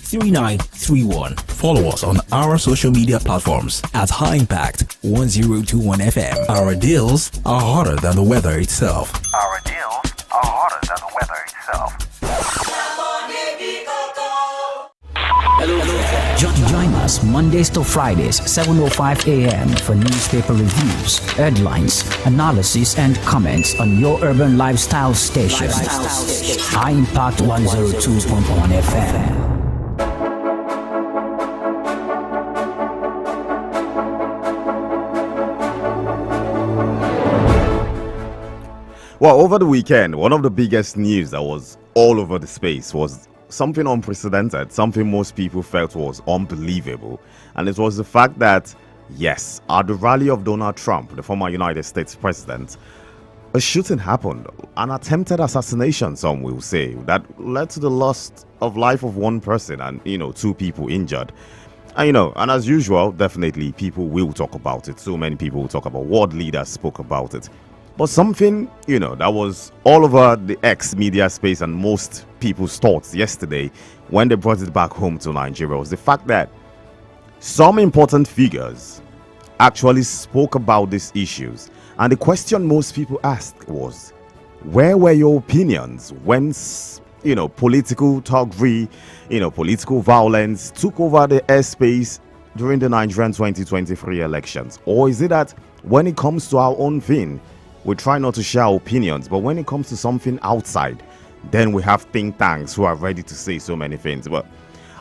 3931. Follow us on our social media platforms at High Impact 1021 FM. Our deals are hotter than the weather itself. Our deals are hotter than the weather itself. Join us Mondays to Fridays, 7:05 a.m. for newspaper reviews, headlines, analysis, and comments on your urban lifestyle station. High Impact 102.1 FM. Well, over the weekend, one of the biggest news that was all over the space was something unprecedented, something most people felt was unbelievable. And it was the fact that, yes, at the rally of Donald Trump, the former United States president, a shooting happened, an attempted assassination, some will say, that led to the loss of life of one person and, two people injured. And as usual, definitely people will talk about it. So many people will talk about it. World leaders spoke about it. But something, that was all over the X media space and most people's thoughts yesterday when they brought it back home to Nigeria was the fact that some important figures actually spoke about these issues. And the question most people asked was, where were your opinions when, political thuggery, political violence took over the airspace during the Nigerian 2023 elections? Or is it that when it comes to our own thing, we try not to share our opinions, but when it comes to something outside, then we have think tanks who are ready to say so many things? But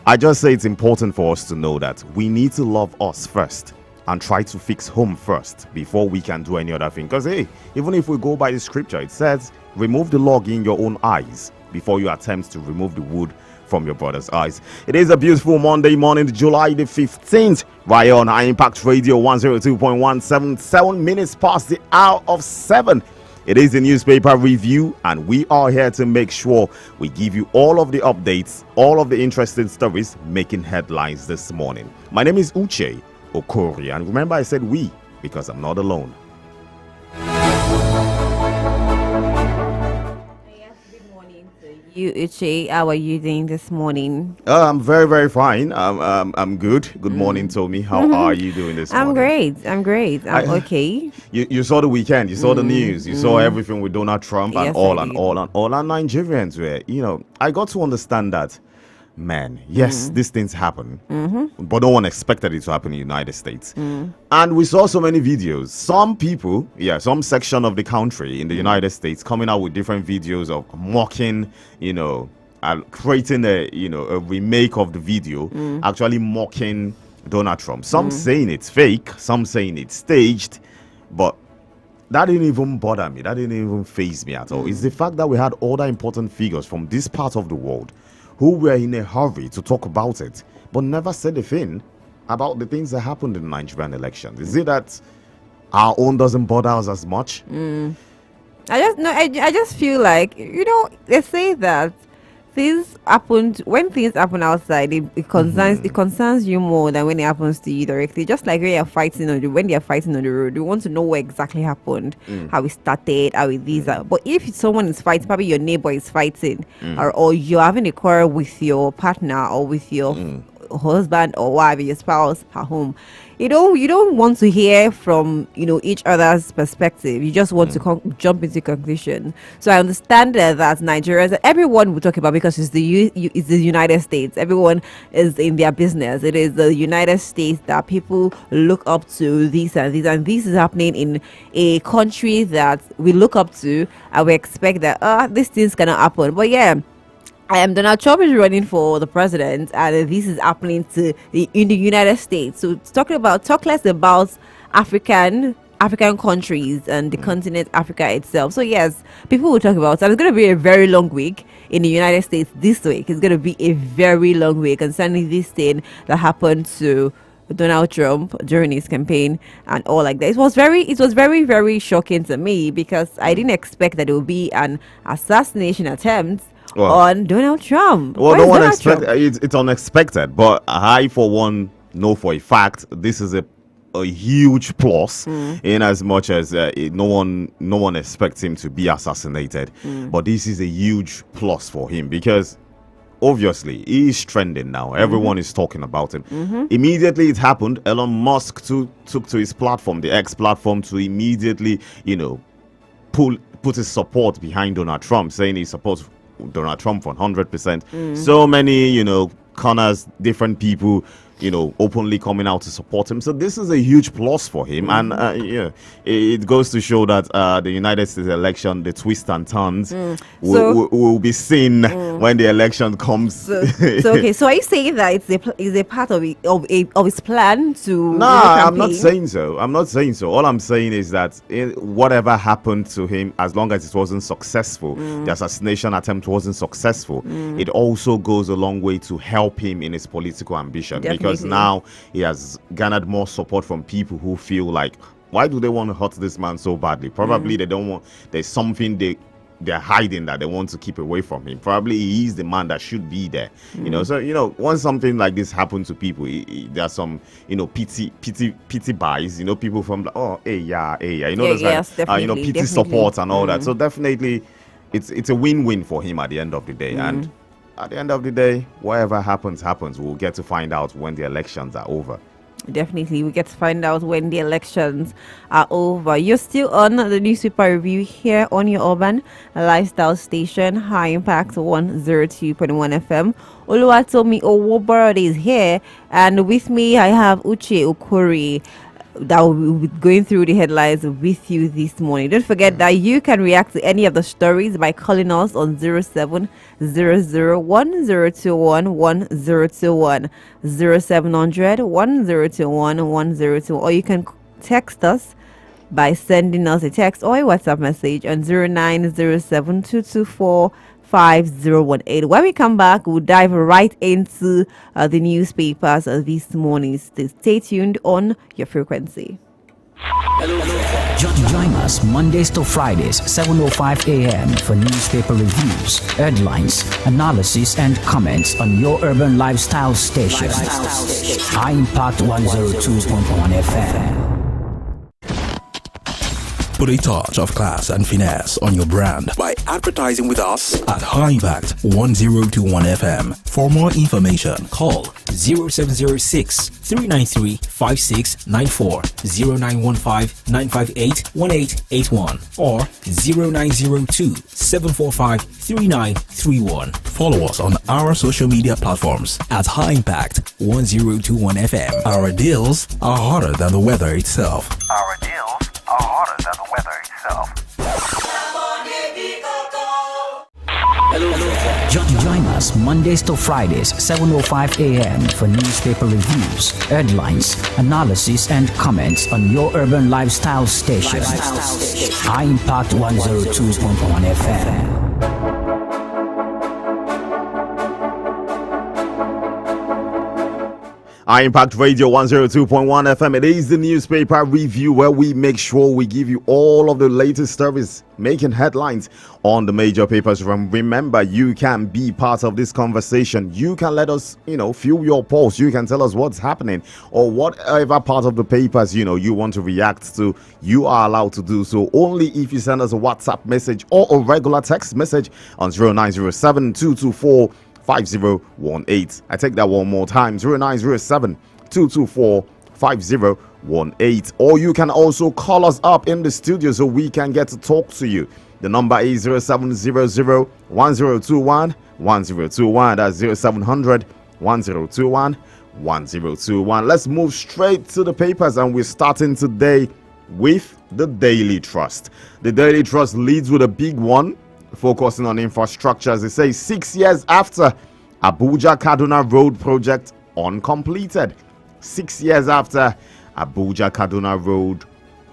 I just say it's important for us to know that we need to love us first and try to fix home first before we can do any other thing. Because, hey, even if we go by the scripture, it says, remove the log in your own eyes before you attempt to remove the wood from your brother's eyes. It is a beautiful Monday morning, July the 15th, right on High Impact Radio 102.17, 7 minutes past the hour of 7. It is the newspaper review, and we are here to make sure we give you all of the updates, all of the interesting stories making headlines this morning. My name is Uche Okori, and remember I said we because I'm not alone. You, Uche, how are you doing this morning? I'm very, very fine. I'm good. Good morning, Tommy. How are you doing this morning? I'm great. I'm okay. You saw the weekend. You saw the news. You saw everything with Donald Trump and Yes, all I and did. all and all. And Nigerians were, I got to understand that, man, yes, these things happen, but no one expected it to happen in the United States. And we saw so many videos. Some people, some section of the country in the United States coming out with different videos of mocking, and creating a remake of the video, actually mocking Donald Trump. Some saying it's fake, some saying it's staged, but that didn't even bother me. That didn't even faze me at all. It's the fact that we had other important figures from this part of the world who were in a hurry to talk about it, but never said a thing about the things that happened in the Nigerian elections. Is it that our own doesn't bother us as much? I just feel like, they say that when things happen outside, it concerns you more than when it happens to you directly. Just like when they're fighting on the road, you want to know what exactly happened, how it started, how it is. But if someone is fighting, probably your neighbor is fighting, or you're having a quarrel with your partner or with your husband or wife, your spouse at home, you don't want to hear from each other's perspective. You just want to jump into conclusion. So I understand that Nigerians, everyone will talk about, because it's the United States. Everyone is in their business. It is the United States that people look up to. This and this is happening in a country that we look up to, and we expect that this thing's gonna happen. But Donald Trump is running for the president, and this is happening in the United States. So talk less about African countries and the continent Africa itself. So yes, people will talk about it. It's going to be a very long week in the United States this week. It's going to be a very long week concerning this thing that happened to Donald Trump during his campaign and all like that. It was very, very shocking to me, because I didn't expect that it would be an assassination attempt on Donald Trump. Well, no one expected. It's unexpected, but I, for one, know for a fact this is a huge plus, in as much as no one expects him to be assassinated. But this is a huge plus for him, because obviously he is trending now. Everyone is talking about him. Immediately it happened, Elon Musk took to his platform, the X platform, to immediately, put his support behind Donald Trump, saying he supports Donald Trump 100%. So many, corners, different people, openly coming out to support him. So this is a huge plus for him. And it goes to show that the United States election, the twists and turns, will be seen when the election comes. So okay, so are you saying that it's a part of his plan to? No, I'm not saying so. All I'm saying is that whatever happened to him, as long as it wasn't successful, the assassination attempt wasn't successful, it also goes a long way to help him in his political ambition. Definitely. Because now he has garnered more support from people who feel like, why do they want to hurt this man so badly? Probably they don't want, there's something they're hiding that they want to keep away from him. Probably he is the man that should be there. So once something like this happens to people, there's some pity buys, people from there's yes, definitely, pity support and all that. So definitely it's a win-win for him at the end of the day. And at the end of the day, whatever happens, we'll get to find out when the elections are over. Definitely, we get to find out when the elections are over. You're still on the newspaper review here on your urban lifestyle station, High Impact 102.1 FM. Oluwatomi Owoborode is here, and with me I have Uche Okori that will be going through the headlines with you this morning. Don't forget that you can react to any of the stories by calling us on 0700 1021 1021, 0700 1021 1021, or you can text us by sending us a text or a WhatsApp message on 0907 224 5018. When we come back, we'll dive right into the newspapers this morning. Stay tuned on your frequency. Join us Mondays to Fridays, 7:05 a.m. for newspaper reviews, headlines, analysis, and comments on your urban lifestyle station. High Impact 102.1 FM. Put a touch of class and finesse on your brand by advertising with us at High Impact 1021 FM. For more information, call 0706 393 5694, 0915 958 1881, or 0902 745 3931. Follow us on our social media platforms at High Impact 1021 FM. Our deals are hotter than the weather itself. Our deals are hotter than the weather itself. Join us Mondays to Fridays, 7:05 a.m. for newspaper reviews, headlines, analysis, and comments on your urban lifestyle station. High Impact 102.1 FM. High Impact Radio 102.1 FM. It is the newspaper review where we make sure we give you all of the latest stories making headlines on the major papers. Remember, you can be part of this conversation. You can let us, feel your pulse. You can tell us what's happening, or whatever part of the papers, you want to react to. You are allowed to do so only if you send us a WhatsApp message or a regular text message on 0907 224 5018. I take that one more time, 0907 224 5018. Or you can also call us up in the studio so we can get to talk to you. The number is 0700 1021 1021. That's 0700 1021 1021. Let's move straight to the papers, and we're starting today with the Daily Trust. The Daily Trust leads with a big one, focusing on infrastructure. As they say, 6 years after Abuja Kaduna Road project uncompleted. 6 years after Abuja Kaduna Road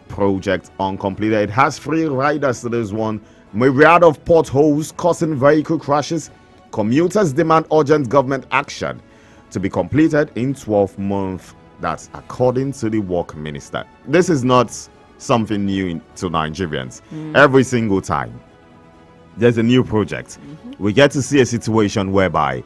project uncompleted. It has 3 riders to this one. Myriad of potholes causing vehicle crashes. Commuters demand urgent government action to be completed in 12 months. That's according to the work minister. This is not something new to Nigerians. Every single time there's a new project, we get to see a situation whereby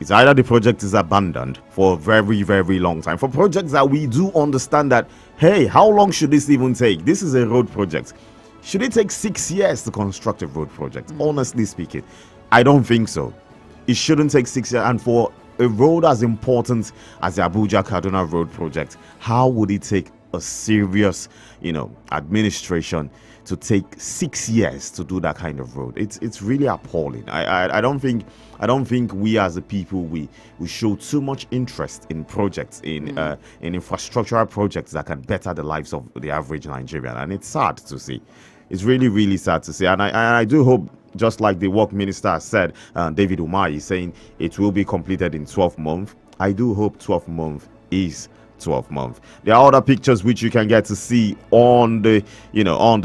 it's either the project is abandoned for a very, very long time. For projects that we do understand that, hey, how long should this even take? This is a road project. Should it take 6 years to construct a road project? Honestly speaking, I don't think so. it shouldn't take 6 years. And for a road as important as the Abuja Kaduna Road project, how would it take a serious, administration to take 6 years to do that kind of road? It's really appalling. I don't think we as a people we show too much interest in projects in infrastructural projects that can better the lives of the average Nigerian, and it's sad to see. It's really, really sad to see, and I do hope, just like the work minister has said, David Umahi, saying it will be completed in 12 months. I do hope 12 months is 12 months. There are other pictures which you can get to see on the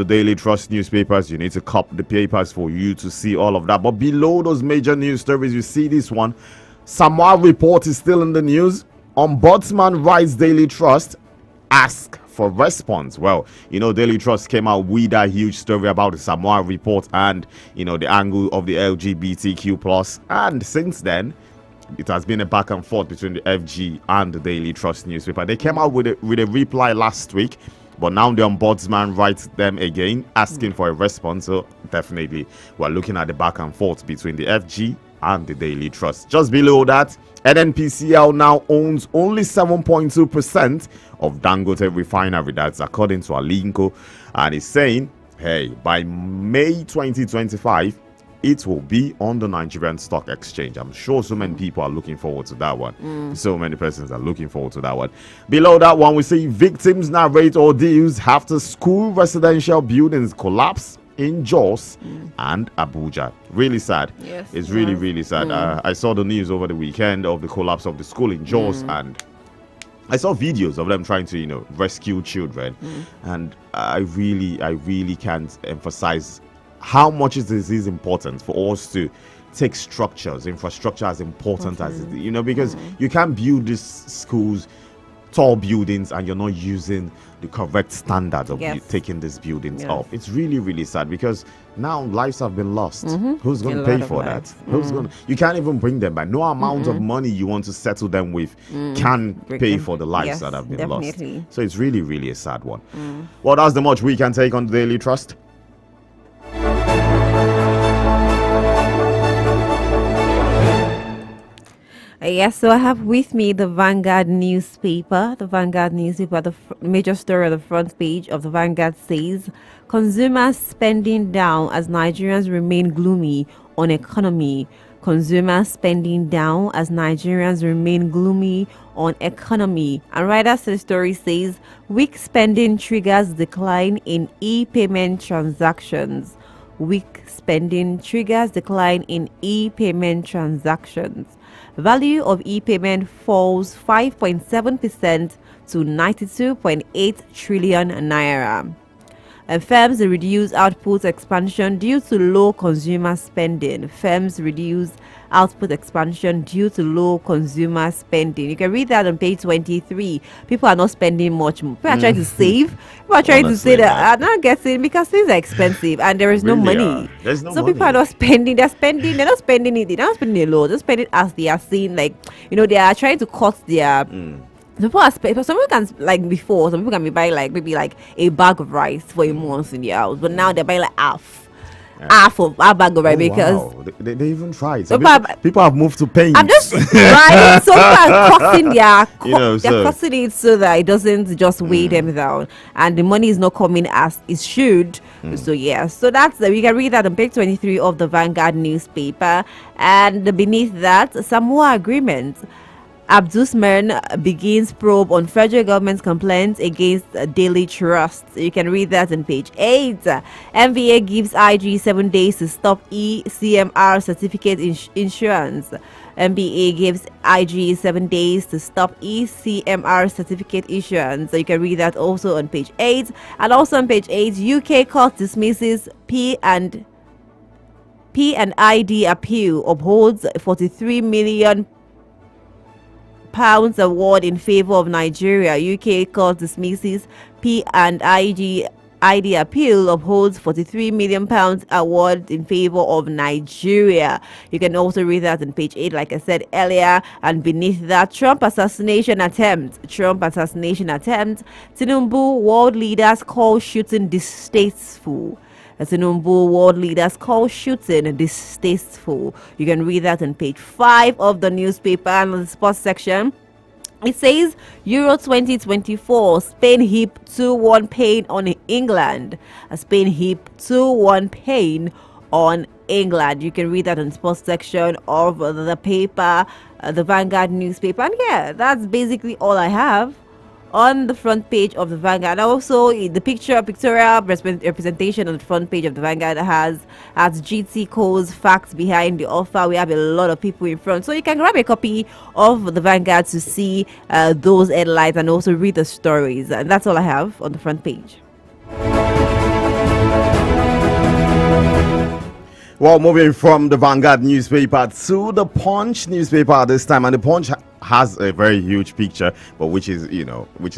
Daily Trust newspapers. You need to cop the papers for you to see all of that. But below those major news stories, you see this one. Samoa report is still in the news. Ombudsman writes Daily Trust, ask for response. Well, Daily Trust came out with a huge story about the Samoa report and the angle of the LGBTQ plus, and since then it has been a back and forth between the FG and the Daily Trust newspaper. They came out with a reply last week, but now the ombudsman writes them again asking for a response. So definitely we're looking at the back and forth between the FG and the Daily Trust. Just below that, NNPCL now owns only 7.2% of Dangote Refinery. That's according to Alinko, and is saying, hey, by May 2025 it will be on the Nigerian Stock Exchange. I'm sure so many people are looking forward to that one. So many persons are looking forward to that one. Below that one, we see victims narrate ordeals after school residential buildings collapse in Jos and Abuja. Really sad. Yes, it's really, really sad. I saw the news over the weekend of the collapse of the school in Jos, and I saw videos of them trying to, rescue children. And I really can't emphasize how much is this important for us to take infrastructure as important as it, because you can't build these schools, tall buildings, and you're not using the correct standards of taking these buildings up. It's really, really sad, because now lives have been lost. Who's going to pay for that? You can't even bring them back. No amount of money you want to settle them with can pay for the lives that have been lost. So it's really, really a sad one. Well, that's the much we can take on the Daily Trust. Yes, so I have with me the Vanguard newspaper. The major story on the front page of the Vanguard says, consumers spending down as Nigerians remain gloomy on economy. Consumers spending down as Nigerians remain gloomy on economy. And right after the story says, weak spending triggers decline in e-payment transactions. Weak spending triggers decline in e-payment transactions. Value of e-payment falls 5.7% to 92.8 trillion naira. Firms reduce output expansion due to low consumer spending. Firms reduce output expansion due to low consumer spending. You can read that on page 23. People are not spending much. People are trying to save. People are trying to say that are not getting, because things are expensive and there is no money. There's no so money. People are not spending. They're not spending it. They're not spending a lot. They're spending as they are seeing. They are trying to cut their. Some people can, like before, some people can be buying maybe a bag of rice for a month in their house, but now they're buying half of a bag of rice because they even tried. So people have moved to paint. I'm just right. So people are cutting they're cutting it so that it doesn't just weigh them down, and the money is not coming as it should. So that's we can read that on page 23 of the Vanguard newspaper, and beneath that, Samoa agreement. Abdusman begins probe on federal government's complaints against Daily Trust. You can read that on page 8. MVA gives IG 7 days to stop ECMR certificate insurance. MBA gives IG 7 days to stop ECMR certificate issuance. So you can read that also on page 8. And also on page 8, UK court dismisses P&ID appeal, upholds 43 million pounds award in favor of Nigeria. UK court dismisses P&ID appeal, upholds 43 million pounds award in favor of Nigeria. You can also read that on page 8, like I said earlier. And beneath that, Trump assassination attempt. Tinubu, world leaders call shooting distasteful. Tinubu world leaders call shooting distasteful. You can read that on page 5 of the newspaper and on the sports section. It says Euro 2024, Spain heap 2-1 pain on England. Spain heap 2-1 pain on England. You can read that in the sports section of the paper, the Vanguard newspaper. And yeah, that's basically all I have on the front page of the Vanguard. Also, the pictorial representation on the front page of the Vanguard has GT Co's facts behind the offer. We have a lot of people in front, so you can grab a copy of the Vanguard to see those headlines and also read the stories. And that's all I have on the front page. Well, moving from the Vanguard newspaper to the Punch newspaper this time, and the Punch has a very huge picture, but which is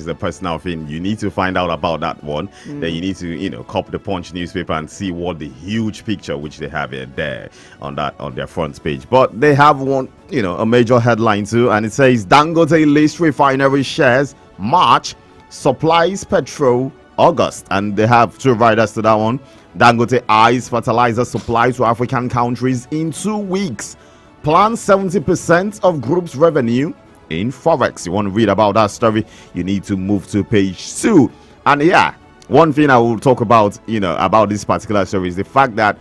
a personal thing. You need to find out about that one. Then you need to copy the Punch newspaper and see what the huge picture which they have there on their front page. But they have one, a major headline too, and it says Dangote list refinery shares March, supplies petrol August, and they have two riders to that one. Dangote eyes fertilizer supply to African countries in 2 weeks. Plans 70% of group's revenue in Forex. You want to read about that story, you need to move to page 2. And yeah, one thing I will talk about, about this particular story is the fact that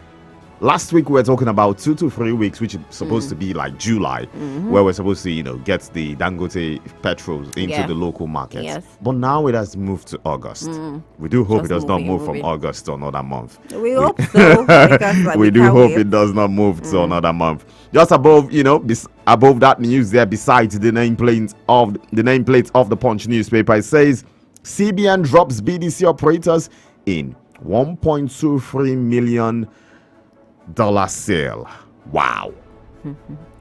last week we were talking about 2 to 3 weeks, which is supposed to be like July, where we're supposed to, get the Dangote petrols into the local market. Yes. But now it has moved to August. We do hope Just it does not move moving. from August to another month. We hope so. Because, We do hope it does not move to another month. Just above, above that news there, besides the nameplate of the Punch newspaper, it says CBN drops BDC operators in $1.23 million sale. Wow.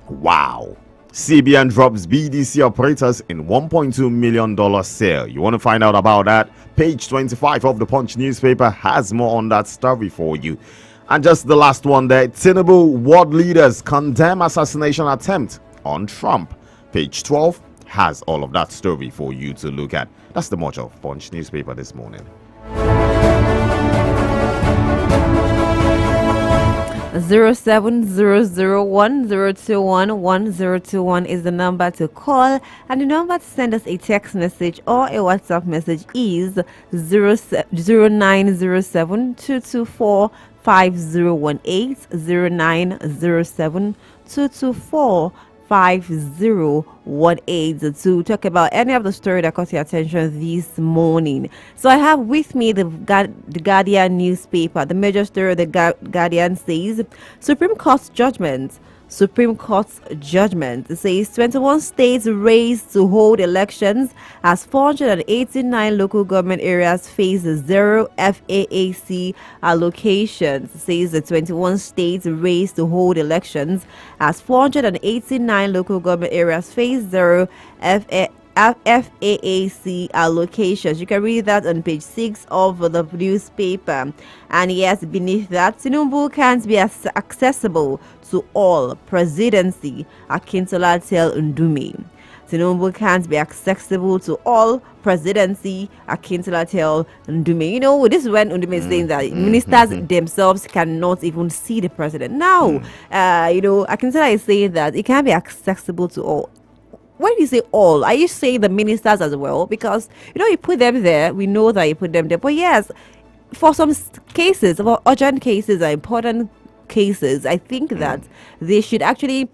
Wow. CBN drops BDC operators in $1.2 million sale. You want to find out about that? Page 25 of the Punch newspaper has more on that story for you. And just the last one there, Tinubu world leaders condemn assassination attempt on Trump. Page 12 has all of that story for you to look at. That's the much of Punch newspaper this morning. 07001021121 is the number to call, and the number to send us a text message or a WhatsApp message is 0907-224-5018, 0907-224-5018 to talk about any of the story that caught your attention this morning. So I have with me the Guardian newspaper. The major story of the Guardian says Supreme Court's judgment. It says 21 states raised to hold elections as 489 local government areas face zero FAAC allocations. It says the 21 states raised to hold elections as 489 local government areas face zero FAAC allocations. You can read that on page 6 of the newspaper. And yes, beneath that, Tinubu can't be accessible to all. Presidency, Akintola tell Ndume. Tinubu can't be accessible to all. Presidency, Akintola tell Ndume. This is when Ndume is saying that ministers themselves cannot even see the president. Now, Akintola is saying that it can't be accessible to all. When you say all, are you saying the ministers as well? Because, you put them there. We know that you put them there. But yes, for some cases, about urgent cases or important cases, I think that they should actually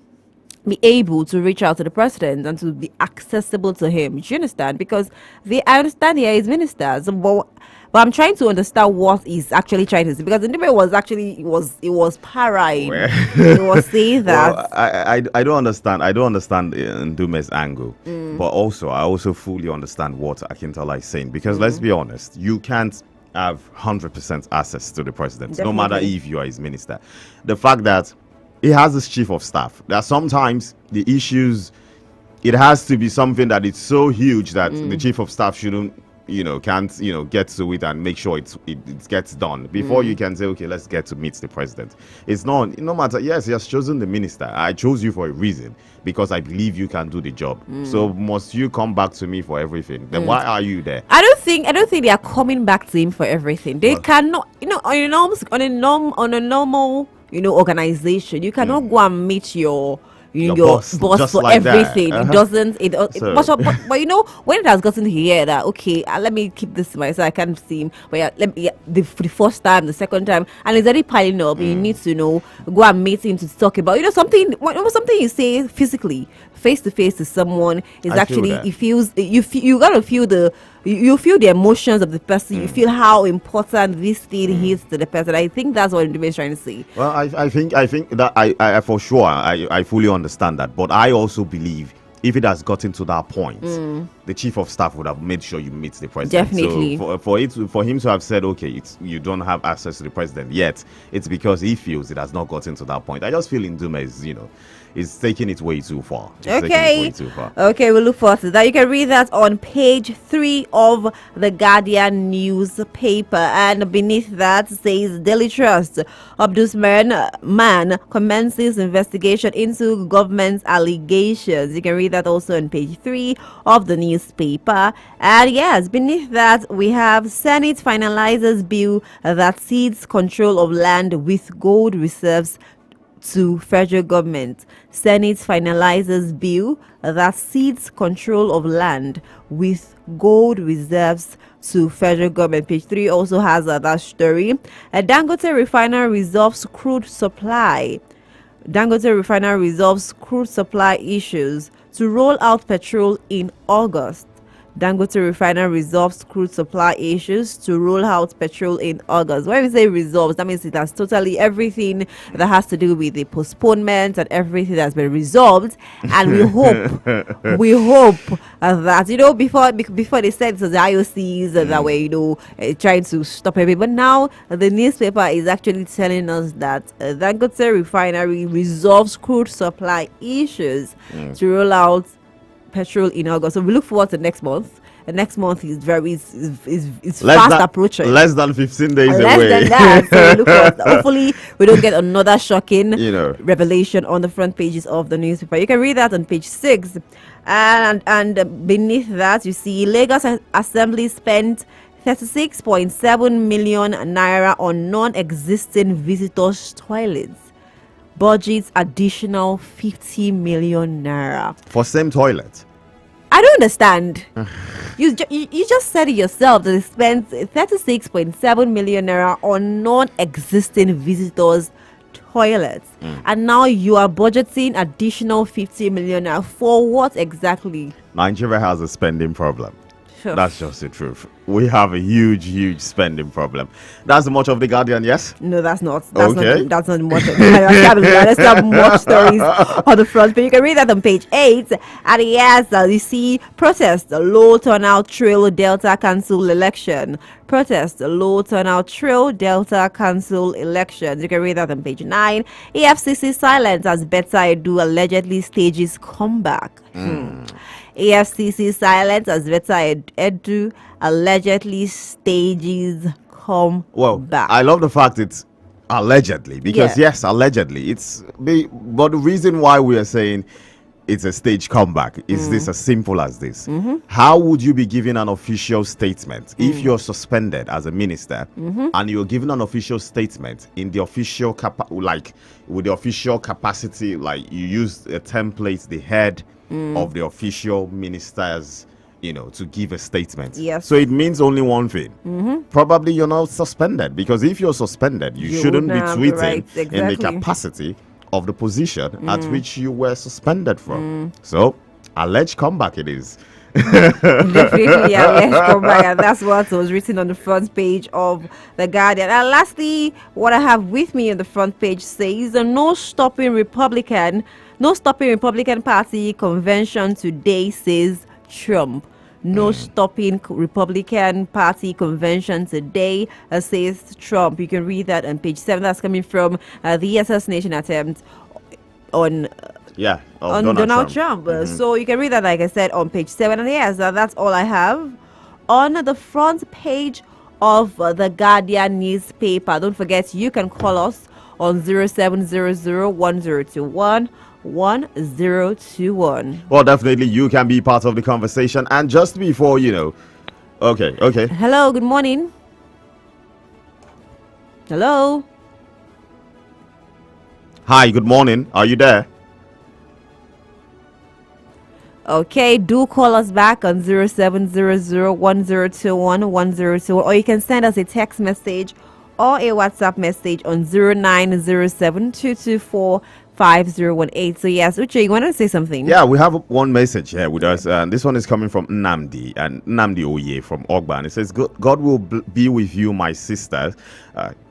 be able to reach out to the president and to be accessible to him. Do you understand? Because I understand here is ministers, but I'm trying to understand what he's actually trying to say, because the debate was actually it was parrying. He was saying that. Well, I don't understand. I don't understand Ndume's angle, but also I also fully understand what Akintola is saying, because let's be honest, you can't have 100% access to the president, no matter if you are his minister. The fact that he has his chief of staff, that sometimes the issues, it has to be something that is so huge that the chief of staff shouldn't can't get to it and make sure it gets done before you can say, okay, let's get to meet the president. It's not, no matter. Yes, he has chosen the minister. I chose you for a reason, because I believe you can do the job. So must you come back to me for everything? Then why are you there? I don't think they are coming back to him for everything. They cannot, on a normal organization, you cannot go and meet your boss just for like everything. that. It doesn't. So- But when it has gotten here that okay, let me keep this to myself. I can't see him. But the first time, the second time, and it's already piling up. You need to go and meet him to talk about something. Something you say physically, face to face to someone is I feel actually that. it feels you gotta feel you feel the emotions of the person. You feel how important this thing is to the person. I think that's what Ndube is trying to say. Well, I think that I for sure I fully understand that, but I also believe if it has gotten to that point, the chief of staff would have made sure you meet the president. Definitely. So for him to have said, okay, you don't have access to the president yet, it's because he feels it has not gotten to that point. I just feel Ndube is taking it way too far. Okay, we'll look forward to that. You can read that on page 3 of the Guardian newspaper, and beneath that says Daily Trust, Ombudsman man commences investigation into government's allegations. You can read that also on page 3 of the newspaper. And yes, beneath that we have Senate finalizes bill that cedes control of land with gold reserves to federal government. Senate finalizes bill that cedes control of land with gold reserves to federal government. Page 3 also has that story. Dangote refiner resolves crude supply. Dangote refiner resolves crude supply issues to roll out petrol in August. Dangote refiner resolves crude supply issues to roll out petrol in August. When we say resolves, that means it has totally everything that has to do with the postponement and everything that's been resolved. And we hope that before they said it was the IOCs that were trying to stop everything, but now the newspaper is actually telling us that Dangote refinery resolves crude supply issues to roll out petrol in August. So we look forward to next month. And next month is fast approaching. Less than 15 days Less away. than that. So we look forward. Hopefully we don't get another shocking revelation on the front pages of the newspaper. You can read that on page 6. And beneath that you see Lagos Assembly spent 36.7 million naira on non-existing visitors' toilets. Budget additional 50 million naira For same toilet. I don't understand. You just said it yourself that they spent 36.7 million naira on non-existing visitors' toilets, and now you are budgeting additional 50 million naira for what exactly? Nigeria has a spending problem. Sure. That's just the truth. We have a huge spending problem. That's much of the Guardian, yes? No, that's not. Okay. That's not much. Let's have more stories on the front page. You can read that on page 8. And yes, you see protest, low turnout trail Delta Council election. Protest, low turnout trail Delta Council elections. You can read that on page 9. AFCC silence as Betta Edu allegedly stages comeback. AFCC silence as Betta Edu allegedly stages comeback. Well, I love the fact it's allegedly, because yes, allegedly. But the reason why we are saying it's a stage comeback is this as simple as this. How would you be giving an official statement if you're suspended as a minister and you're giving an official statement in the official with the official capacity, like you use a template, the head of the official ministers, to give a statement. Yes. So it means only one thing. Probably you're not suspended, because if you're suspended, you shouldn't be tweeting in the capacity of the position at which you were suspended from. So, alleged comeback it is. Definitely, let's come back, and that's what was written on the front page of the Guardian. And lastly, what I have with me on the front page says no stopping Republican Party convention today, says Trump. No stopping Republican Party convention today, says Trump. You can read that on page 7. That's coming from the assassination attempt on Donald Trump. So you can read that, like I said, on page 7. And yes, that's all I have on the front page of the Guardian newspaper. Don't forget, you can call us on 0700-1021-1021. Well, definitely you can be part of the conversation. And just before okay. Hello, good morning. Hello. Hi, good morning. Are you there? Okay, do call us back on 0700-1021-1021, or you can send us a text message or a WhatsApp message on 0907-224-5018. So yes, Uche, you want to say something? Yeah, we have one message here with us, and this one is coming from Nnamdi Oye from Ogban. It says, God will be with you, my sisters.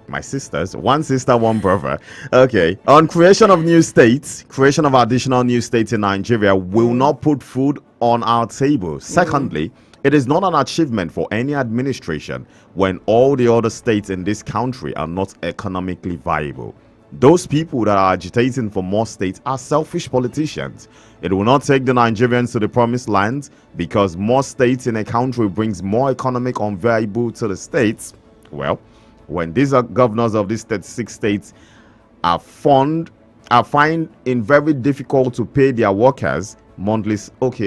My sisters, one sister, one brother. Okay. On creation of additional new states in Nigeria will not put food on our table. Secondly, it is not an achievement for any administration when all the other states in this country are not economically viable. Those people that are agitating for more states are selfish politicians. It will not take the Nigerians to the promised land, because more states in a country brings more economic unviable to the states. Well, when these governors of these 36 states are find it very difficult to pay their workers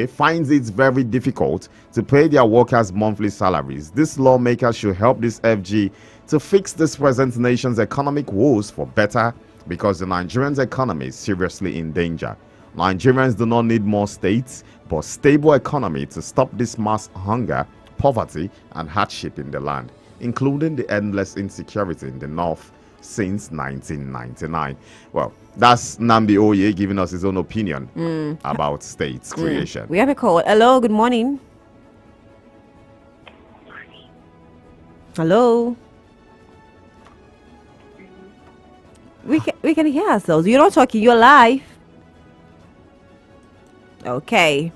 finds it very difficult to pay their workers monthly salaries, this lawmakers should help this FG to fix this present nation's economic woes for better, because the Nigerian economy is seriously in danger. Nigerians do not need more states, but stable economy to stop this mass hunger, poverty, and hardship in the land, including the endless insecurity in the north since 1999. Well, that's Nnamdi Oye giving us his own opinion about states creation. We have a call. Hello, good morning. Hello. We can hear ourselves. You're not talking, you're live. Okay.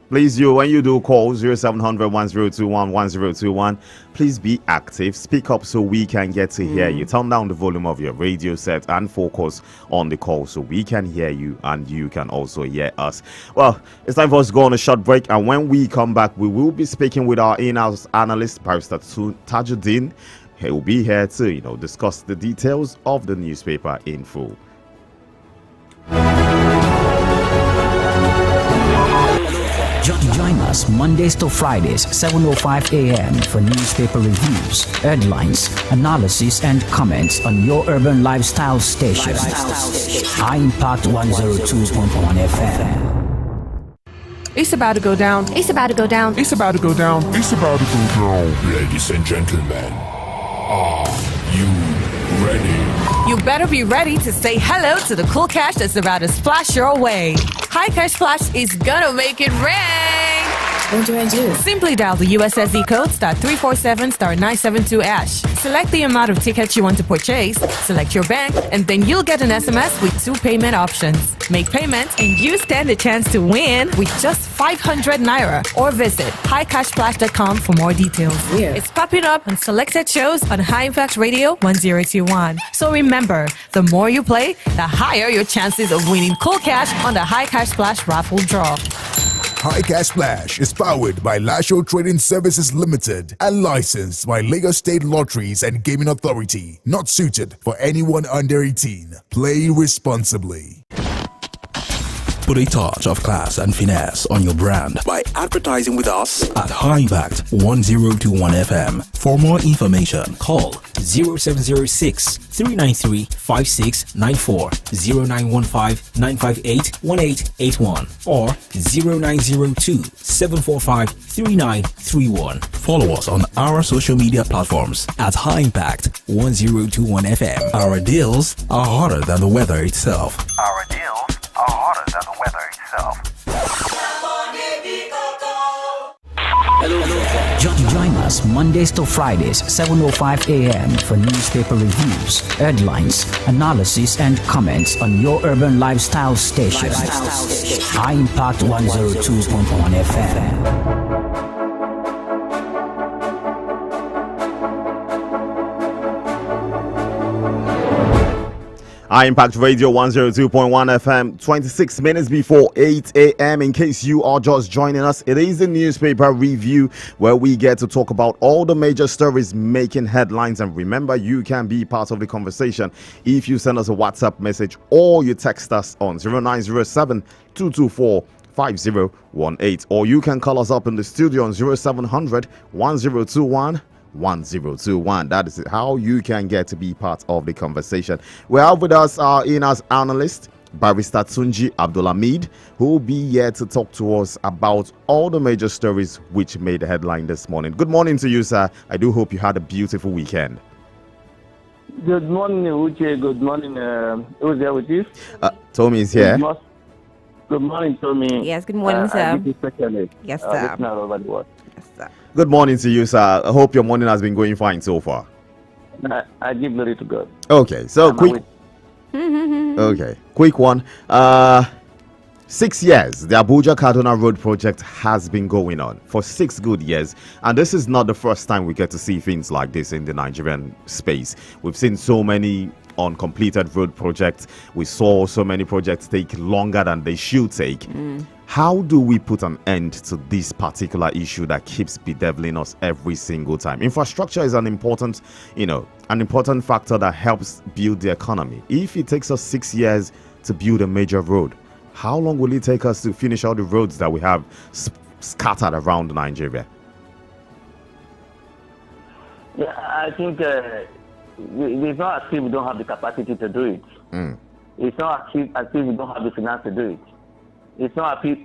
Please, when you do call 0700-1021-1021, please be active. Speak up so we can get to hear you. Turn down the volume of your radio set and focus on the call so we can hear you and you can also hear us. Well, it's time for us to go on a short break, and when we come back, we will be speaking with our in-house analyst, Barrister Tajuddin. He will be here to discuss the details of the newspaper in full. Join us Mondays to Fridays, 7:05 a.m. for newspaper reviews, headlines, analysis, and comments on your urban lifestyle station. High Impact 102.1 FM. It's about to go down. It's about to go down. It's about to go down. It's about to go down. Ladies and gentlemen, are you ready? You better be ready to say hello to the cool cash that's about to splash your way. High Cash Splash is gonna make it rain. What do I do? Simply dial the USSD code *347*972#. Select the amount of tickets you want to purchase, select your bank, and then you'll get an SMS with 2 payment options. Make payments and you stand a chance to win with just 500 Naira, or visit highcashsplash.com for more details. Yeah. It's popping up on selected shows on High Impact Radio 1021. So remember, the more you play, the higher your chances of winning cool cash on the High Cash Splash raffle draw. High Cash Splash is powered by Lasho Trading Services Limited and licensed by Lagos State Lotteries and Gaming Authority. Not suited for anyone under 18. Play responsibly. Put a touch of class and finesse on your brand by advertising with us at High Impact 1021 FM. For more information, call 0706 393 5694, 0915 958 1881, or 0902 745 3931. Follow us on our social media platforms at High Impact 1021 FM. Our deals are hotter than the weather itself. Our deals are hotter than the weather itself. Join us Mondays to Fridays, 7:05 a.m. for newspaper reviews, headlines, analysis, and comments on your urban lifestyle station. High Impact 102.1 FM. High Impact Radio 102.1 FM, 26 minutes before 8 a.m. In case you are just joining us, it is the newspaper review where we get to talk about all the major stories making headlines. And remember, you can be part of the conversation if you send us a WhatsApp message or you text us on 0907 224 5018, or you can call us up in the studio on 0700 1021 1021. That is how you can get to be part of the conversation. We have with us our in-house analyst, Barrister Tunji Abdulhamid, who will be here to talk to us about all the major stories which made the headline this morning. Good morning to you, sir. I do hope you had a beautiful weekend. Good morning, Uche. Good morning. Who's there with you? Tommy is here. Good morning, Tommy. Yes, good morning, sir. Yes, sir. Yes, sir. Good morning to you, sir. I hope your morning has been going fine so far. I give glory to God. Okay, so quick one. 6 years, the Abuja Kaduna Road project has been going on for 6 good years, and this is not the first time we get to see things like this in the Nigerian space. We've seen so many uncompleted road projects. We saw so many projects take longer than they should take. How do we put an end to this particular issue that keeps bedeviling us every single time? Infrastructure is an important factor that helps build the economy. If it takes us 6 years to build a major road, how long will it take us to finish all the roads that we have scattered around Nigeria? Yeah, I think it's not as if we don't have the capacity to do it. It's not as if we don't have the finance to do it. It's not as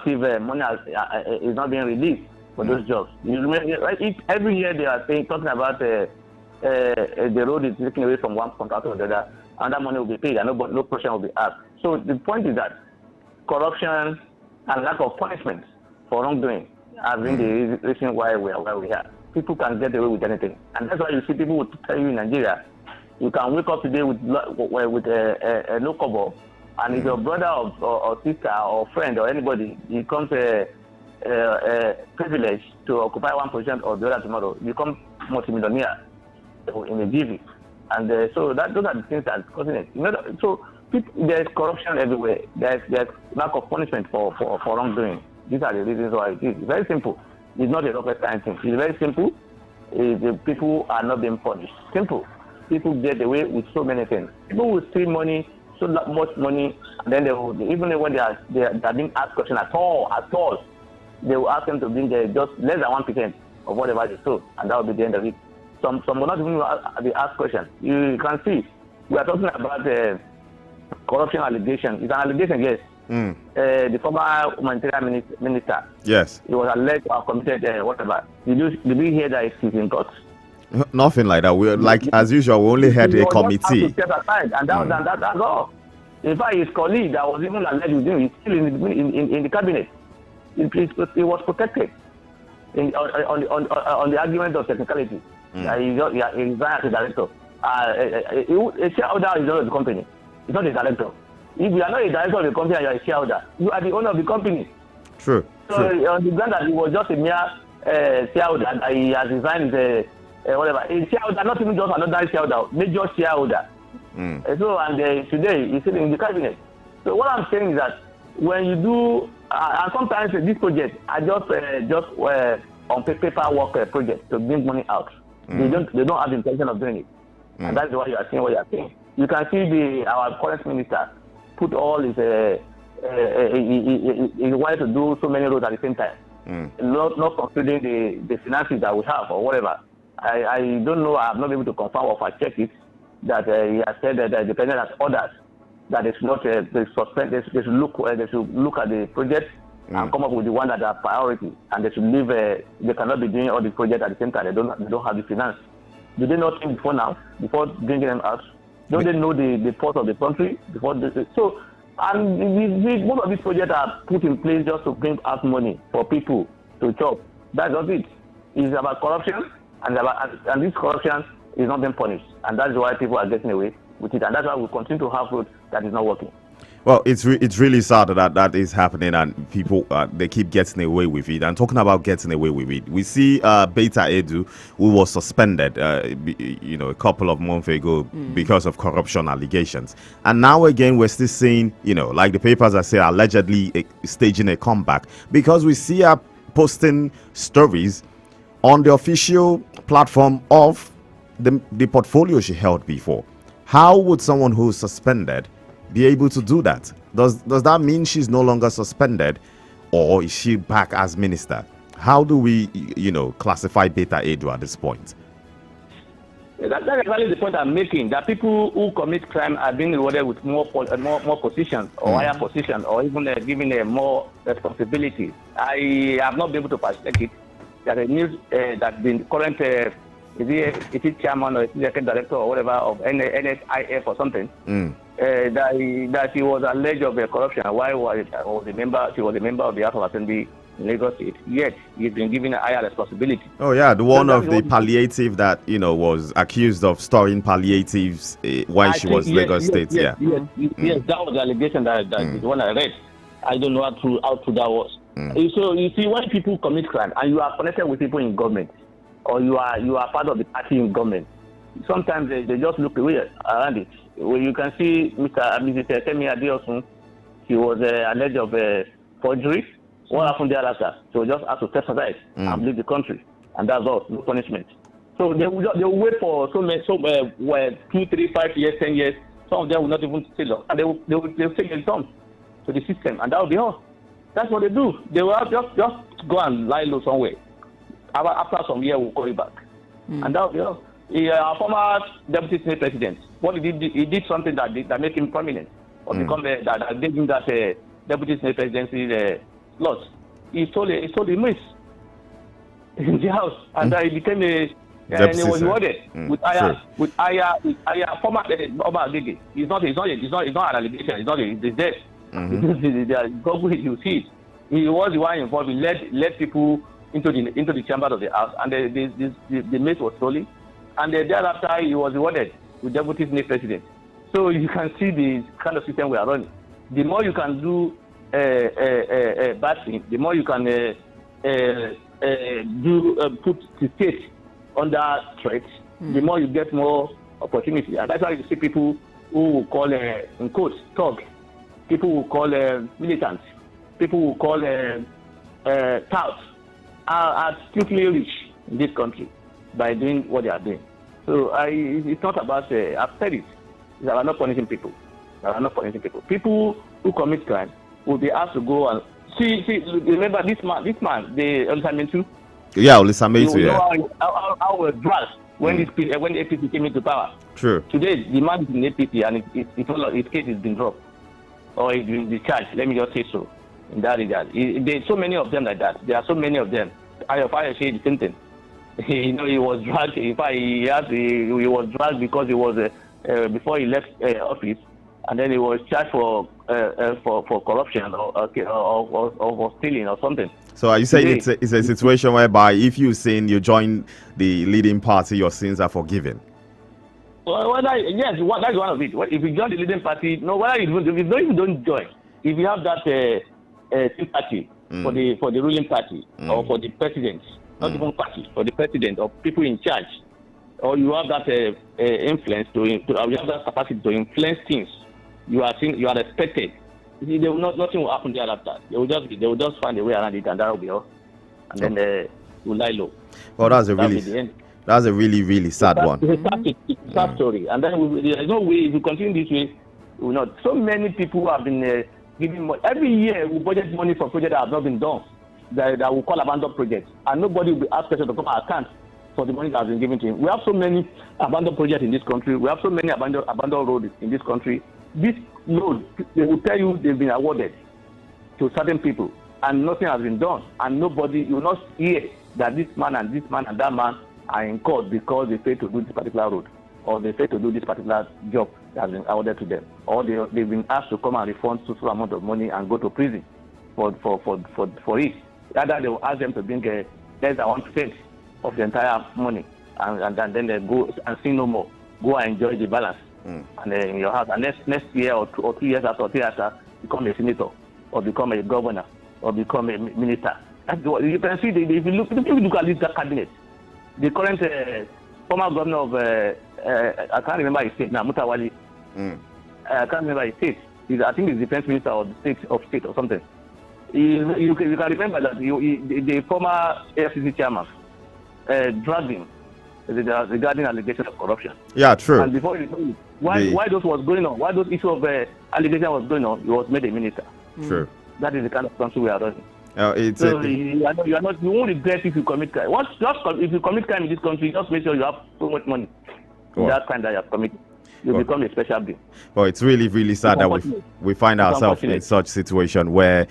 if money is not being released for those jobs. You remember, right? Every year they are talking about the road is taken away from one contractor to the other, and that money will be paid, and no question will be asked. So the point is that corruption and lack of punishment for wrongdoing has been the reason why we are where we are. People can get away with anything, and that's why you see people would tell you in Nigeria, you can wake up today with a no kobo, and if your brother or sister or friend or anybody becomes a privilege to occupy one position or the other tomorrow, you become multimillionaire in a GV. And so those are the things that are causing it. So there's corruption everywhere. There's lack of punishment for wrongdoing. These are the reasons why it is. It's very simple. It's not a rocket science thing. It's very simple. The people are not being punished. Simple. People get away with so many things. People will steal money, so much money, and then they will, even when they are being asked questions at all, they will ask them to bring just less than 1% of whatever they stole, and that will be the end of it. Some will not even be asked questions. You can see, we are talking about corruption allegation. It's an allegation, yes. The former humanitarian minister. Yes. He was alleged to have committed whatever. Did we hear that he's in court? Nothing like that. We as usual. We only had a committee. To step aside, and that's all. In fact, his colleague that was even alleged with him is still in the cabinet. He was protected on the argument of technicality. He's as a director. A shareholder is not of the company. He's not a director. If you are not a director of the company and you are a shareholder, you are the owner of the company. True. So on the ground that he was just a mere shareholder, and he has resigned whatever. A shareholder, not even just another shareholder, major shareholder. So today he's sitting in the cabinet. So what I'm saying is that when you do, and sometimes these projects are just on paper work projects to bring money out. They don't have the intention of doing it, and that's why you are seeing what you are seeing. You can see our current minister put all his he wanted to do so many roads at the same time, not considering the finances that we have or whatever. I don't know. I have not been able to confirm or fact check it that he has said that depending on others that it's not they should look at the project and come up with the one that are priority, and they should leave. They cannot be doing all the projects at the same time. They don't have the finance. Do they not think before bringing them out? Don't they know the port of the country before so? And most of these projects are put in place just to bring out money for people to chop. That's not it. It's about corruption, and this corruption is not being punished, and that's why people are getting away with it, and that's why we continue to have roads that is not working. Well, it's really sad that is happening, and people they keep getting away with it. And talking about getting away with it, we see Beta Edu, who was suspended, a couple of months ago because of corruption allegations, and now again we're still seeing, like the papers are saying, allegedly staging a comeback because we see her posting stories on the official platform of the portfolio she held before. How would someone who's suspended be able to do that? Does that mean she's no longer suspended, or is she back as minister? How do we, classify Beta Edu at this point? That's exactly the point I'm making. That people who commit crime are being rewarded with more positions or higher positions, or even given more responsibility. I have not been able to perceive it. There's a news that the current is it chairman or executive director or whatever of NSIF or something, that he was alleged of corruption. Why she was a member of the House of Assembly in Lagos State, yet he's been given a higher responsibility. Oh yeah, the one of the palliative that was accused of storing palliatives while she was Lagos State. Yes, that was the allegation that the one I read. I don't know how true that was. So you see, when people commit crime and you are connected with people in government, or you are part of the party in government, sometimes they just look away around it. Well, you can see Mrs. Temi Adeosun, she was alleged of forgery. What happened there after? She was just asked to step aside and leave the country, and that's all, no punishment. So they will wait for 2, 3, 5 years, 10 years. Some of them will not even stay long, and they will take a return to the system, and that will be all. That's what they do. They will just go and lie low somewhere. After some year, we'll call you back, and that will be all. Our former deputy senate president, what he did, he did something that made him prominent, or become that gave him that deputy senate presidency slot. He sold a miss in the house, and he became and he was rewarded with higher former Oba Agege. It's not an allegation. It's dead. Google, you see it. He was the one involved. He led people into the chamber of the house, and the mace was stolen. And thereafter, he was rewarded with deputy senate president. So you can see the kind of system we are running. The more you can do bad thing, the more you can put the state under threat, the more you get more opportunity. And that's why you see people who will call, in quotes, thug, people who call militants, people who call touts, are strictly rich in this country by doing what they are doing. So it's not about, I've said it, they are not punishing people. People who commit crime will be asked to go and see. Remember this man, the Olisamentu. Yeah, Olisamentu. You know how was dragged when the APC came into power. True. Today, the man is in APC, and his case has been dropped, or he's been discharged. Let me just say so. In that regard, there's so many of them like that. There are so many of them. I say the same thing. He was dragged. In fact, he was dragged because he was before he left office, and then he was charged for corruption or stealing or something. So are you saying it's a situation whereby if you sin, you join the leading party, your sins are forgiven? Well, yes, that's one of it. If you join the leading party, whether you don't join, if you have that sympathy for the ruling party or for the president, not even party, for the president or people in charge, or you have that influence you have that capacity to influence things, you are respected. Nothing will happen thereafter. They will just find a way around it, and that will be all. And then they will lie low. Well, that's a really, really sad one. It's a sad story. And then there's no way, if you continue this way, we will not. So many people have been giving money. Every year, we budget money for projects that have not been done, that we call abandoned projects. And nobody will be asked to come and account for the money that has been given to him. We have so many abandoned projects in this country. We have so many abandoned roads in this country. This road, they will tell you they've been awarded to certain people, and nothing has been done. And nobody, you will not hear that this man and that man are in court because they failed to do this particular road, or they failed to do this particular job that has been awarded to them, or they've been asked to come and refund some amount of money and go to prison for it. Rather, they will ask them to bring less than 1% of the entire money, and then they go and see no more. Go and enjoy the balance. and in your house, and next year or 2 years after, or 3 years after, become a senator, or become a governor, or become a minister. That's what you can see. If you look at this cabinet, the current former governor of I can't remember his state now, Mutawali. I can't remember his state. I think he's defense minister of the state or something. You can remember that the former AFCC chairman dragged him regarding allegations of corruption. Yeah, true. And before why those was going on, why those issue of allegation was going on, he was made a minister. True. That is the kind of country we are running. You won't regret if you commit crime. If you commit crime in this country, just make sure you have so much money. That kind that you have committed, you become a special being. Well, it's really, really sad that we find ourselves in such situation where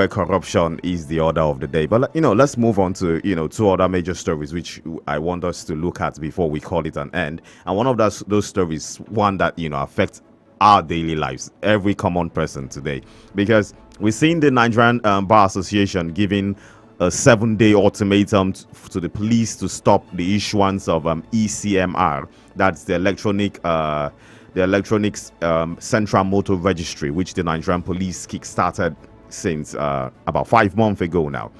corruption is the order of the day. But let's move on to 2 other major stories which I want us to look at before we call it an end. And one of those stories, one that affects our daily lives, every common person today, because we've seen the Nigerian Bar Association giving a 7-day ultimatum to the police to stop the issuance of ECMR. That's the electronics central motor registry, which the Nigerian police kick-started since about 5 months ago now.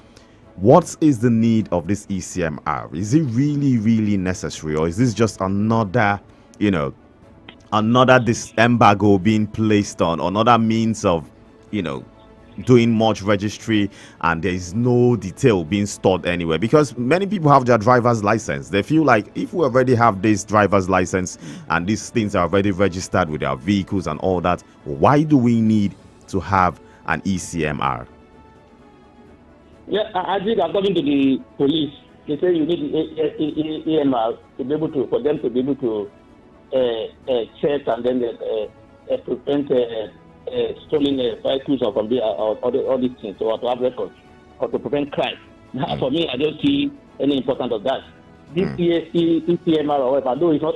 What is the need of this ECMR? Is it really, really necessary, or is this just another this embargo being placed on, another means of doing much registry, and there is no detail being stored anywhere? Because many people have their driver's license. They feel like if we already have this driver's license and these things are already registered with our vehicles and all that, why do we need to have an ECMR? Yeah, I think according to the police, they say you need EMR for them to be able to check and then prevent stolen vehicles or from all these things, or to have records, or to prevent crime. For me, I don't see any importance of that. This ECMR or whatever, though it's not,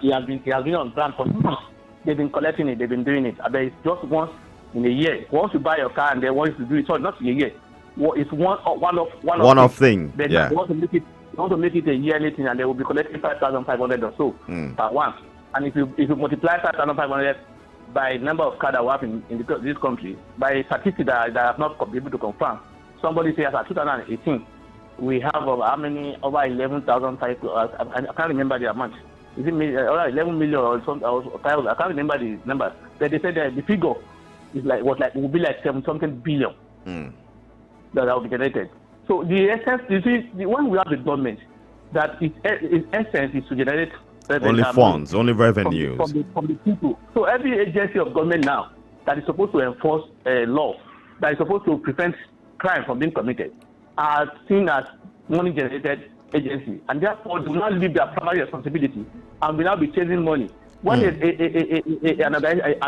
he has been on ground for months. They've been collecting it, they've been doing it. But it's just once in a year. Once you buy your car and they want you to do it, so not in a year. It's one-off thing. They want to make it a yearly thing, and they will be collecting 5,500 or so per one. And if you multiply 5,500 by number of cars that we have in this country, by statistics that I have not been able to confirm, somebody says at 2018 we have how many, over 11,000 vehicles. I can't remember the amount. Is it 11 million or something? I can't remember the number. But they said that the figure is will be like 7-something billion that will be generated. So the essence, you see, when we have the government, that its essence is to generate only funds, only revenues from the people. So every agency of government now that is supposed to enforce law, that is supposed to prevent crime from being committed, are seen as money-generated agency, and therefore do not leave their primary responsibility and will now be chasing money. When an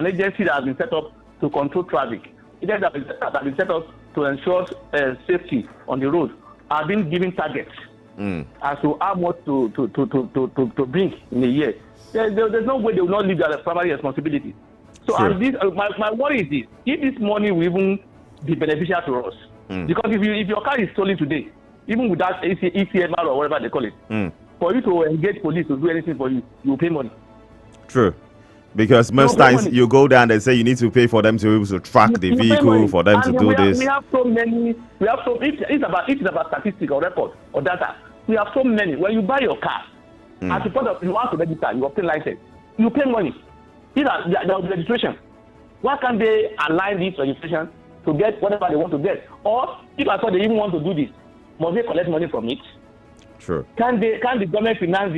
agency that has been set up to control traffic, agencies that have been set up to ensure safety on the road, are being given targets as to how much to bring in a year. There's no way they will not leave their primary responsibility. So sure. My worry is this: if this money will even be beneficial to us, because if your car is stolen today, even without ECMR or whatever they call it, for you to engage police to do anything for you, you pay money. True. Because most times you go down and say you need to pay for them to be able to track the vehicle, for them to do this. We have so many. It's about statistics or record or data. We have so many. When you buy your car, at the point of you want to register, you obtain license, you pay money. These are the registration. Why can't they align this registration to get whatever they want to get? Or if I thought they even want to do this, must they collect money from it? Sure. Can the government finance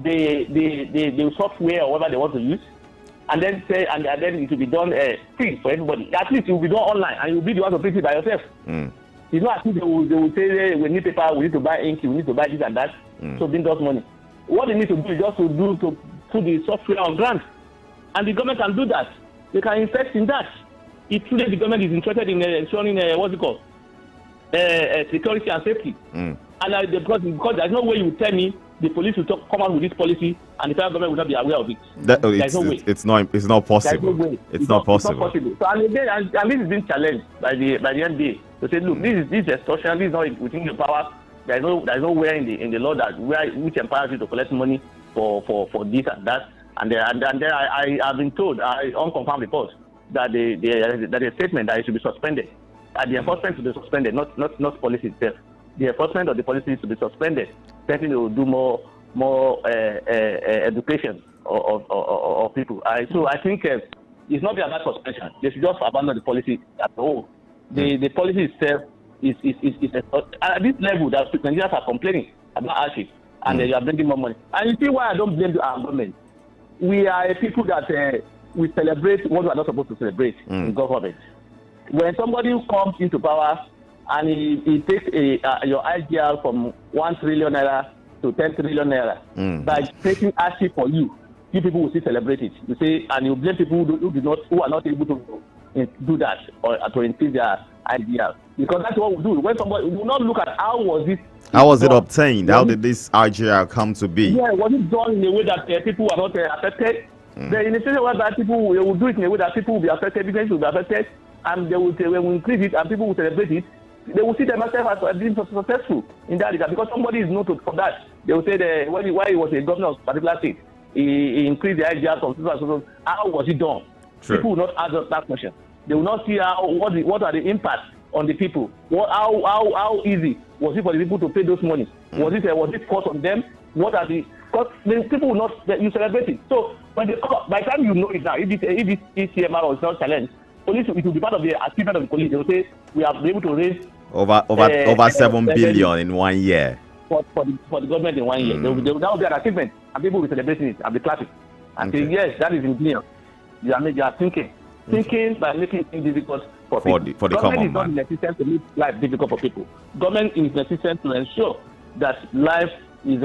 the software or whatever they want to use, and then say and then it will be done free for everybody? At least it will be done online, and you'll be the one to print it by yourself. It's not as if they will say we need paper, we need to buy ink, we need to buy this and that. So bring us money. What they need to do is just to put the software on grant, and the government can do that. They can invest in that. If today the government is interested in ensuring what's it called, security and safety, and because there's no way you tell me the police will come out with this policy and the federal government will not be aware of it. There's no way. It's not possible. No way. It's not possible. So and this is being challenged by the NBA to say, look, this is extortion. This is not within your power. There's nowhere in the law which empowers you to collect money for this and that. And then I have been told, unconfirmed reports, that the statement that it should be suspended. The enforcement should be suspended, not policy itself. The enforcement of the policy should be suspended. Then they will do more education of people. So I think it's not about suspension. They should just abandon the policy at all. The policy itself is at this level that Nigerians are complaining about hardship, and they are bringing more money. And you see why I don't blame our government. We are a people that we celebrate what we are not supposed to celebrate in government. When somebody comes into power and he takes your IGR from 1 trillion naira to 10 trillion naira by taking hardship for you people will still celebrate it. You say, and you blame people who are not able to do that or to increase their IGR, because that's what we do. When somebody, we will not look at how was it obtained? How did this IGR come to be? Yeah, was it done in a way that people are not affected? Then in a situation where that people will do it in a way that people will be affected, business will be affected, and they will increase it, and people will celebrate it. They will see themselves as being successful in that regard, because somebody is noted for that. They will say that why he was a governor of a particular state, he increased the IGR from so. How was it done? True. People will not ask that question. They will not see what are the impacts on the people. How easy was it for the people to pay those money? Was it cost on them? What are the costs? People will not you celebrate it. So when they come up, by the time you know it now, if this ECMR is not challenged, police, it will be part of the achievement of the police. They will say we have been able to raise over 7 billion in 1 year for the government in 1 year. That will be an achievement, and people will be celebrating it and be clapping and say yes, that is engineer. They are thinking by making things difficult for people. For the government is common not man. in existence to make life difficult for people. Government is in existence to ensure that life is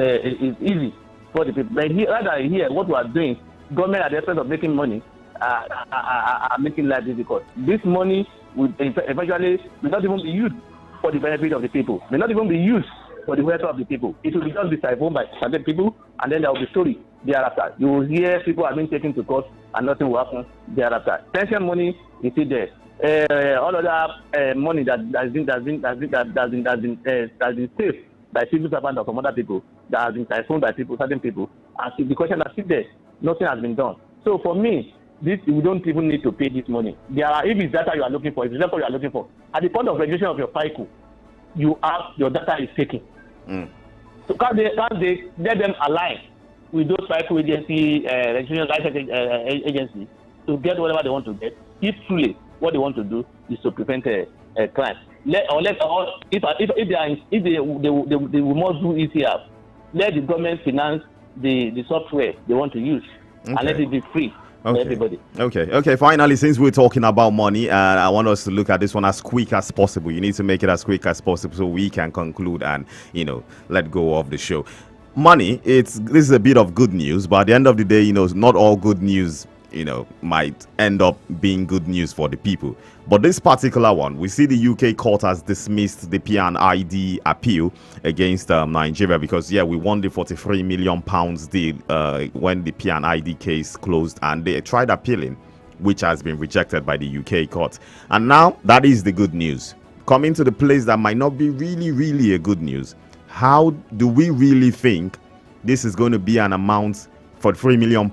easy for the people. But here, what we are doing, government at the expense of making money are making life difficult. This money will eventually not even be used for the benefit of the people. May not even be used for the welfare of the people. It will be just be siphoned by certain people, and then there will be story thereafter. You will hear people have been taken to court, and nothing will happen thereafter. Pension money is still there. All other money that has been saved by civil servants or some other people, that has been siphoned by certain people, and the question is still there. Nothing has been done. So for me, we don't even need to pay this money. If it's data you are looking for, if it's data you are looking for, at the point of registration of your FICO, your data is taken. So can't they let them align with those FICO agency, registration license agency, to get whatever they want to get? If truly what they want to do is to prevent a crime, if they must do ECR, let the government finance the software they want to use, and let it be free. Everybody. Okay. Finally, since we're talking about money, I want us to look at this one as quick as possible. You need to make it as quick as possible so we can conclude and let go of the show. Money, this is a bit of good news, but at the end of the day, not all good news might end up being good news for the people. But this particular one, we see the UK court has dismissed the P&ID appeal against Nigeria because, we won the £43 million deal when the P&ID case closed, and they tried appealing, which has been rejected by the UK court. And now that is the good news. Coming to the place that might not be really, really a good news. How do we really think this is going to be an amount for £3 million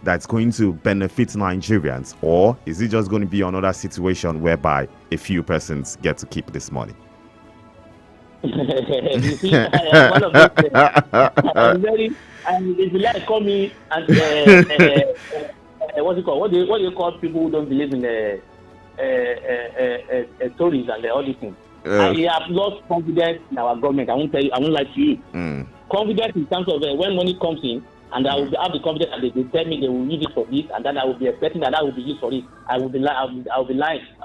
that's going to benefit Nigerians, or is it just going to be another situation whereby a few persons get to keep this money? You see, one of those, I'm very, and if you like, call me and what's it called? What do you call people who don't believe in stories and all these things? I have lost confidence in our government. I won't lie to you. Confidence in terms of when money comes in, and I will have the confidence that they tell me they will use it for this, and then I will be expecting that will be used for it. I will be lying.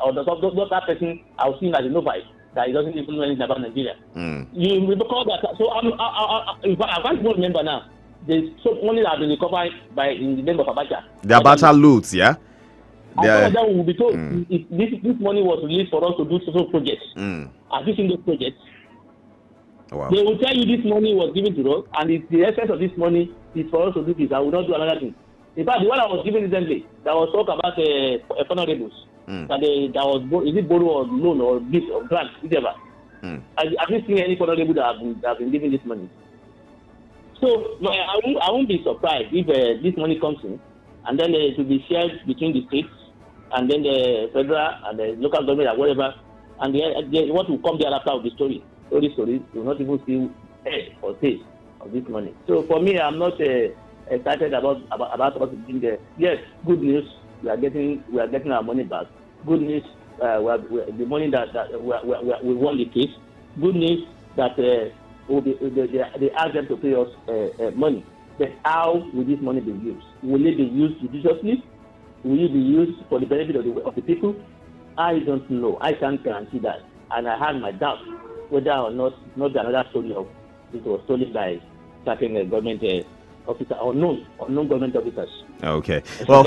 Or that person, I will see him as a novice that he doesn't even know anything about Nigeria. You recall that? So I can't even remember now. There's so money that has been recovered in the name of Abacha. The Abacha loots, yeah. And some of them will be told this money was released for us to do social projects. Have you seen those projects? Wow. They will tell you this money was given to us, and the essence of this money is for us to do this. I will not do another thing. In fact, the one I was given recently, that was talk about honorables. That was, is it borrow or loan or gift or grant, whatever. Have you seen any honorable that have been given this money? So no, I won't be surprised if this money comes in, and then it will be shared between the states, and then the federal and the local government or whatever, and what will come thereafter of the story. So this story will not even see head or taste of this money. So for me, I'm not excited about us being there. Yes, good news. We are getting our money back. Good news. The money that we won the case. Good news that they ask them to pay us money. But how will this money be used? Will it be used judiciously? Will it be used for the benefit of the people? I don't know. I can't guarantee that. And I have my doubts whether or not another story of it was stolen by certain government officer or unknown government officers. Okay. Well,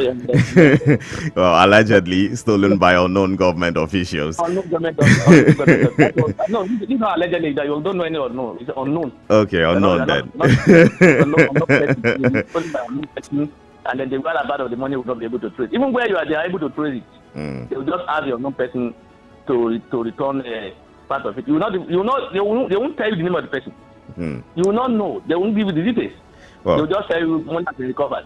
well, allegedly stolen by unknown government officials. Unknown government officials. No, this is not allegedly. That you don't know any unknown. It's unknown. Okay, unknown then. And then the whereabouts of the money will not be able to trace. Even where you are, they are able to trace it. They will just ask the unknown person to return part of it. They won't tell you the name of the person. You will not know. They won't give you the details. Well, they'll just tell you money has been recovered.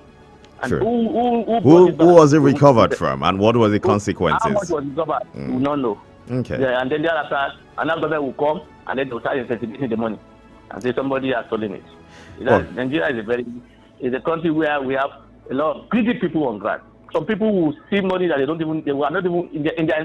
And sure. Who was it recovered from, and what were the consequences? How much was recovered? You will not know. Okay. Yeah, and then thereafter, another government will come, and then they'll start investigating the money and say somebody has stolen it. Nigeria is a country where we have a lot of greedy people on ground. Some people will see money that they are not even in their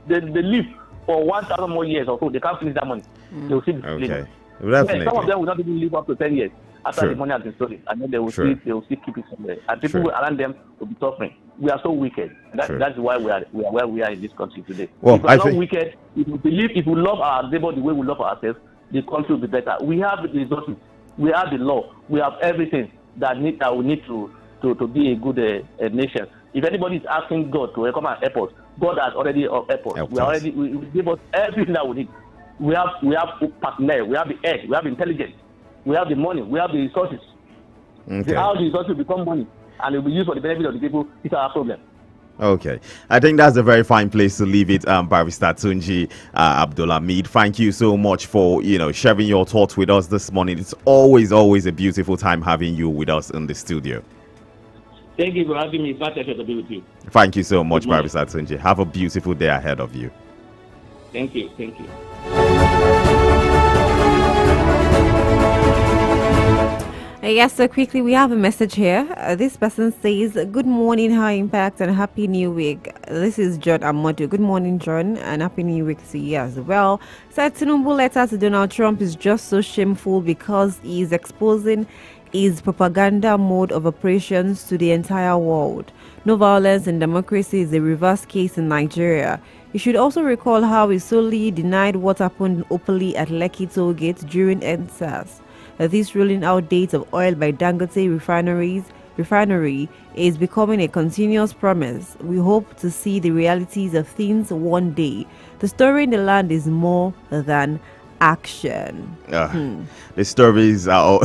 if they live for 1,000 more years or so, they can't finish that money. They will see the okay. Yeah, some of them will not even live up to 10 years after the money has been stolen, and then they will still keep it somewhere. And people around them will be suffering. We are so wicked. That's why we are where we are in this country today. Well, if we are not wicked, if we love our neighbor the way we love ourselves, the country will be better. We have the resources, we have the law, we have everything that we need to be a good nation. If anybody is asking God to come at airport, God has already airport. We give us everything that we need. We have partner, we have the edge, we have the intelligence, we have the money, we have the resources. Okay. How the resources become money and it will be used for the benefit of the people is our problem. Okay, I think that's a very fine place to leave it, Barrister Tunji Abdulhamid. Thank you so much for sharing your thoughts with us this morning. It's always a beautiful time having you with us in the studio. Thank you for having me. It's my pleasure to be with you. Thank you so much, Barrister Tunji. Have a beautiful day ahead of you. Thank you. Yes, so quickly we have a message here. This person says, good morning, High Impact, and Happy New Week. This is John Amadu. Good morning, John, and Happy New Week to you as well. Said Tinubu letter to Donald Trump is just so shameful because he is exposing his propaganda mode of operations to the entire world. No violence and democracy is a reverse case in Nigeria. You should also recall how he solely denied what happened openly at Lekki Toll Gate during EndSARS. This rolling out dates of oil by Dangote refinery is becoming a continuous promise. We hope to see the realities of things one day. The story in the land is more than action. The stories are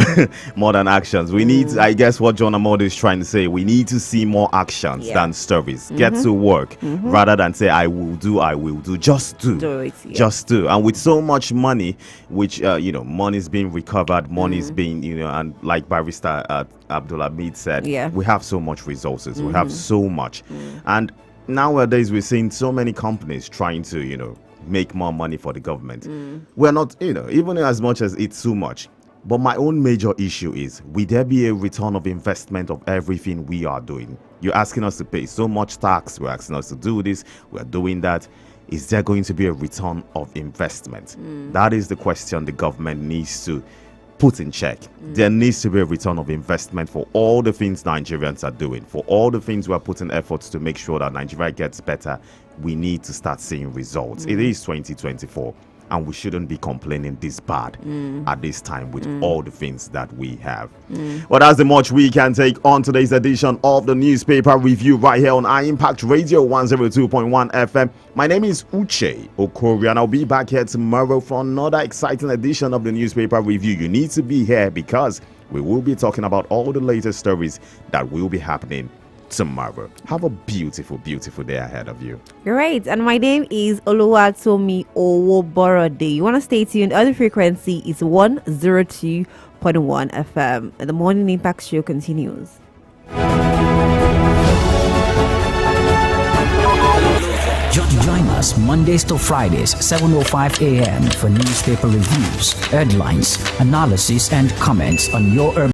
more than actions. We need, I guess what John Amado is trying to say, we need to see more actions than stories. Get to work rather than say I will do. Just do it, just do. And with so much money, which money is being recovered, money is being and like Barrister Abdulhamid said, we have so much resources, we have so much. And nowadays we're seeing so many companies trying to make more money for the government. We're not, even as much as it's too much. But my own major issue is, will there be a return of investment of everything we are doing? You're asking us to pay so much tax, we're asking us to do this, we're doing that. Is there going to be a return of investment? That is the question the government needs to put in check. There needs to be a return of investment for all the things Nigerians are doing, for all the things we are putting efforts to make sure that Nigeria gets better. We need to start seeing results. It is 2024 and we shouldn't be complaining this bad at this time with all the things that we have. Well, that's the much we can take on today's edition of the newspaper review right here on iMpact Radio 102.1 FM. My name is Uche Okori and I'll be back here tomorrow for another exciting edition of the newspaper review. You need to be here because we will be talking about all the latest stories that will be happening tomorrow. Have a beautiful, beautiful day ahead of you. You're right. And my name is Oluwatomi Owoborode. You want to stay tuned. Other frequency is 102.1 FM. And the Morning Impact Show continues. Join us Mondays to Fridays, 7:05 a.m. for newspaper reviews, headlines, analysis, and comments on your urban